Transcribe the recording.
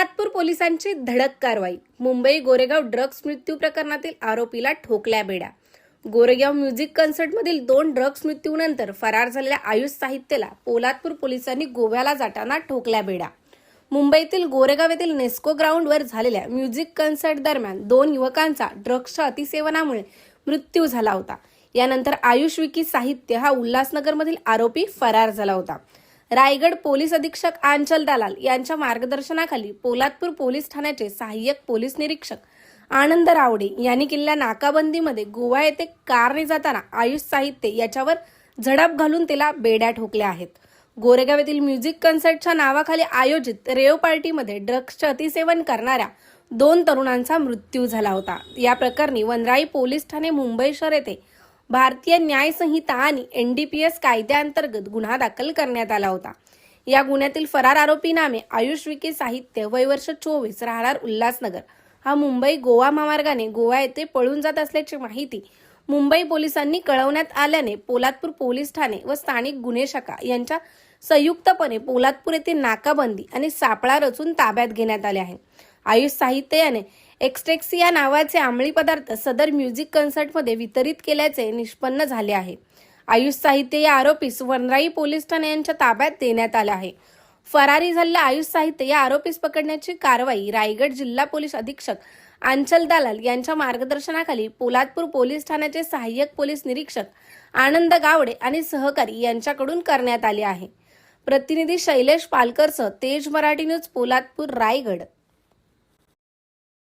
पोलादपूर पोलिसांची धडक कारवाई. मुंबई गोरेगाव ड्रग्ज मृत्यू प्रकरणातील आरोपीला ठोकल्या बेड्या. गोरेगाव म्युझिक कन्सर्टमधील 2 ड्रग्ज मृत्यूनंतर फरार झालेल्या आयुष साहित्यला पोलादपूर पोलिसांनी गोव्याला जाताना ठोकल्या बेड्या. मुंबईतील गोरेगाव येथील नेस्को ग्राउंडवर झालेल्या म्युझिक कन्सर्ट दरम्यान 2 युवकांचा ड्रग्जच्या अतिसेवनामुळे मृत्यू झाला होता. यानंतर आयुष विकी साहित्य हा उल्हासनगरमधील आरोपी फरार झाला होता. रायगड पोलीस अधीक्षक आंचल दलाल यांच्या मार्गदर्शनाखाली पोलादपूर पोलीस ठाण्याचे सहाय्यक पोलीस निरीक्षक आनंद रावडे यांनी केलेल्या नाकाबंदीमध्ये गोवा येथे कारने जाताना आयुष साहित्य याच्यावर झडप घालून त्याला बेड्या ठोकल्या आहेत. गोरेगाव येथील म्युझिक कन्सर्टच्या नावाखाली आयोजित रेव पार्टीमध्ये ड्रग्जचे अतिसेवन करणाऱ्या 2 तरुणांचा मृत्यू झाला होता. या प्रकरणी वनराई पोलीस ठाणे मुंबई शहर येथे भारतीय न्याय संहिता आणि NDPS कायद्याअंतर्गत गुन्हा दाखल करण्यात आला होता. या गुन्ह्यातील फरार आरोपी नामे आयुष विके साहित्य, वय वर्ष 24, राहणार उल्हासनगर, हा मुंबई गोवा महामार्गाने गोवा येथे पळून जात असल्याची माहिती मुंबई पोलिसांनी कळवण्यात आल्याने पोलादपूर पोलीस ठाणे व स्थानिक गुन्हे शाखा यांच्या संयुक्तपणे पोलादपूर येथे नाकाबंदी आणि सापळा रचून ताब्यात घेण्यात आले आहे. आयुष साहित्य याने एक्स्टेक्सी या नावाचे अंमली पदार्थ सदर म्युझिक कन्सर्टमध्ये वितरित केल्याचे निष्पन्न झाले आहे. आयुष साहित्य या आरोपीस वनराई पोलीस ठाणे यांच्या ताब्यात देण्यात आले आहे. फरारी झालेल्या आयुष साहित्य या आरोपीस पकडण्याची कारवाई रायगड जिल्हा पोलीस अधीक्षक आंचल दलाल यांच्या मार्गदर्शनाखाली पोलादपूर पोलीस ठाण्याचे सहाय्यक पोलीस निरीक्षक आनंद गावडे आणि सहकारी यांच्याकडून करण्यात आली आहे. प्रतिनिधी शैलेश पालकरसह तेज मराठी न्यूज, पोलादपूर, रायगड.